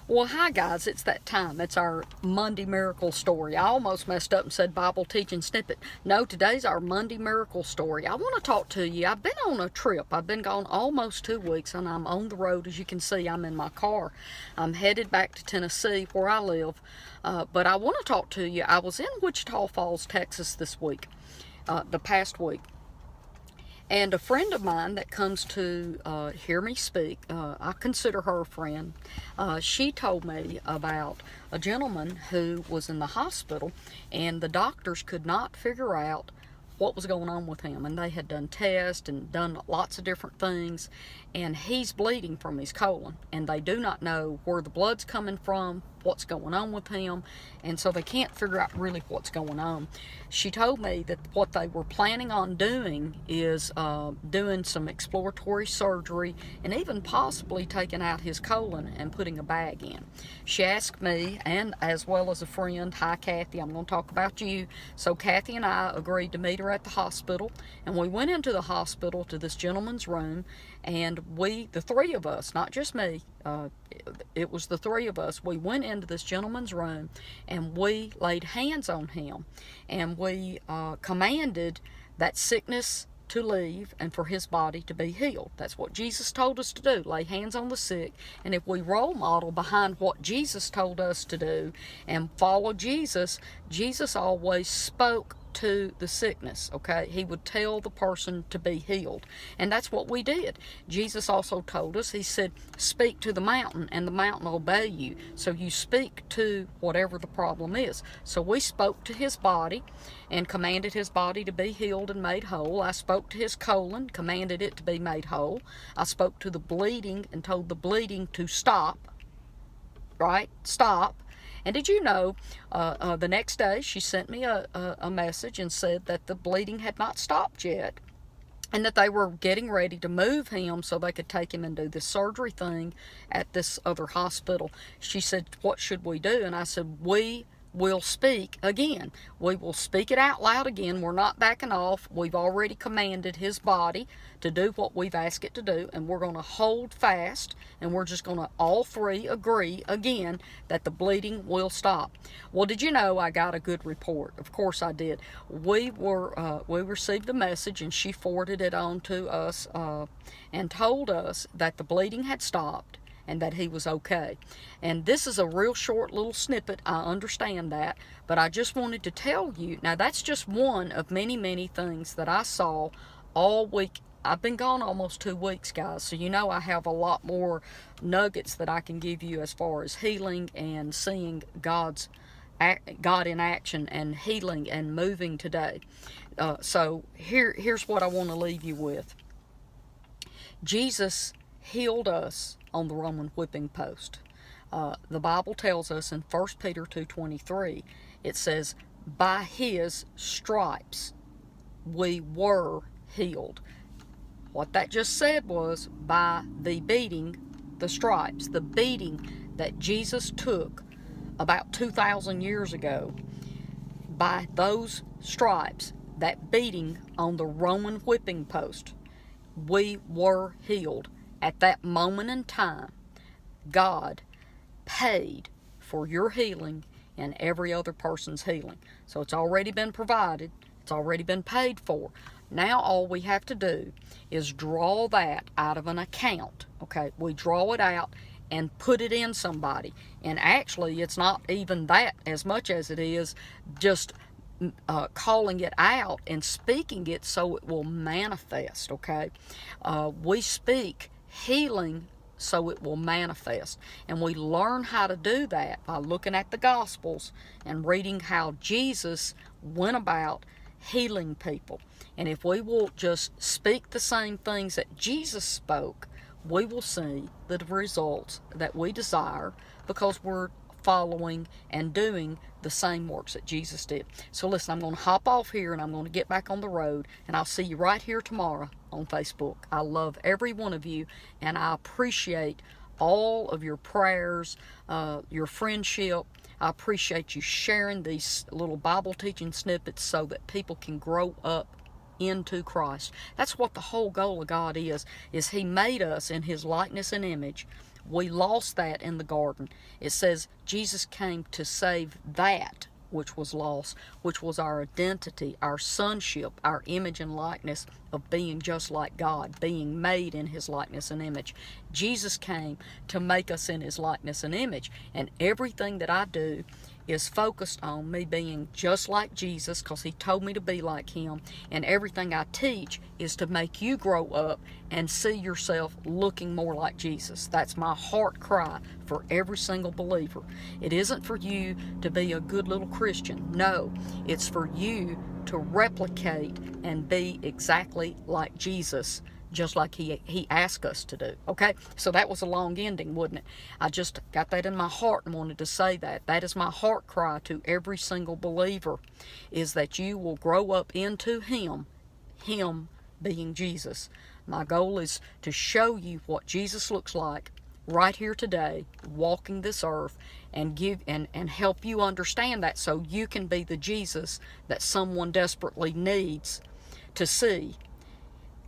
Well, hi guys, it's that time. It's our Monday Miracle Story. I almost messed up and said Bible teaching snippet. No, today's our Monday Miracle Story. I want to talk to you. I've been on a trip. I've been gone almost 2 weeks and I'm on the road. As you can see, I'm in my car. I'm headed back to Tennessee where I live. But I want to talk to you. I was in Wichita Falls, Texas this week, the past week. And a friend of mine that comes to hear me speak, I consider her a friend, she told me about a gentleman who was in the hospital and the doctors could not figure out what was going on with him. And they had done tests and done lots of different things. And he's bleeding from his colon. And they do not know where the blood's coming from, what's going on with him. And so they can't figure out really what's going on. She told me that what they were planning on doing is doing some exploratory surgery and even possibly taking out his colon and putting a bag in. She asked me, and as well as a friend, hi Kathy, I'm going to talk about you. So Kathy and I agreed to meet her at the hospital, and we went into the hospital to this gentleman's room, and we, the three of us, not just me, it was the three of us, we went into this gentleman's room and we laid hands on him, and we commanded that sickness to leave and for his body to be healed. That's what Jesus told us to do, lay hands on the sick. And if we role model behind what Jesus told us to do and follow Jesus, Jesus always spoke to the sickness, okay? He would tell the person to be healed. And that's what we did. Jesus also told us, he said, speak to the mountain and the mountain will obey you. So you speak to whatever the problem is. So we spoke to his body and commanded his body to be healed and made whole. I spoke to his colon, commanded it to be made whole. I spoke to the bleeding and told the bleeding to stop, right? Stop. And did you know, the next day she sent me a message and said that the bleeding had not stopped yet and that they were getting ready to move him so they could take him and do this surgery thing at this other hospital. She said, what should we do? And I said, we will speak again. We will speak it out loud again. We're not backing off. We've already commanded his body to do what we've asked it to do, and we're going to hold fast, and we're just going to all three agree again that the bleeding will stop. Well, did you know I got a good report? Of course I did. We received the message, and she forwarded it on to us and told us that the bleeding had stopped and that he was okay. And this is a real short little snippet, I understand that, but I just wanted to tell you, now that's just one of many, many things that I saw all week. I've been gone almost 2 weeks, guys, so you know I have a lot more nuggets that I can give you as far as healing and seeing God in action and healing and moving today. So here's what I want to leave you with. Jesus healed us on the Roman whipping post. The Bible tells us in 1 Peter 2:23, it says, by his stripes we were healed. What that just said was, by the beating, the stripes, the beating that Jesus took about 2,000 years ago, by those stripes, that beating on the Roman whipping post, we were healed. At that moment in time, God paid for your healing and every other person's healing. So it's already been provided. It's already been paid for. Now all we have to do is draw that out of an account. Okay, we draw it out and put it in somebody. And actually, it's not even that as much as it is just calling it out and speaking it so it will manifest. Okay, we speak healing so it will manifest, and we learn how to do that by looking at the Gospels and reading how Jesus went about healing people. And if we will just speak the same things that Jesus spoke, we will see the results that we desire because we're following and doing the same works that Jesus did. So listen, I'm going to hop off here and I'm going to get back on the road, and I'll see you right here tomorrow on Facebook. I love every one of you, and I appreciate all of your prayers, your friendship. I appreciate you sharing these little Bible teaching snippets so that people can grow up into Christ. That's what the whole goal of God is He made us in His likeness and image. We lost that in the garden. It says Jesus came to save that which was lost, which was our identity, our sonship, our image and likeness of being just like God, being made in his likeness and image. Jesus came to make us in his likeness and image, and everything that I do is focused on me being just like Jesus, because he told me to be like him, and everything I teach is to make you grow up and see yourself looking more like Jesus. That's my heart cry for every single believer. It isn't for you to be a good little Christian. No, it's for you to replicate and be exactly like Jesus, just like he asked us to do. Okay, so that was a long ending, wasn't it? I just got that in my heart and wanted to say that. That is my heart cry to every single believer, is that you will grow up into him being Jesus. My goal is to show you what Jesus looks like right here today, walking this earth, and give and help you understand that, so you can be the Jesus that someone desperately needs to see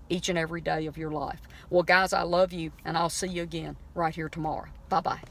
each and every day of your life. Well, guys, I love you, and I'll see you again right here tomorrow. Bye-bye.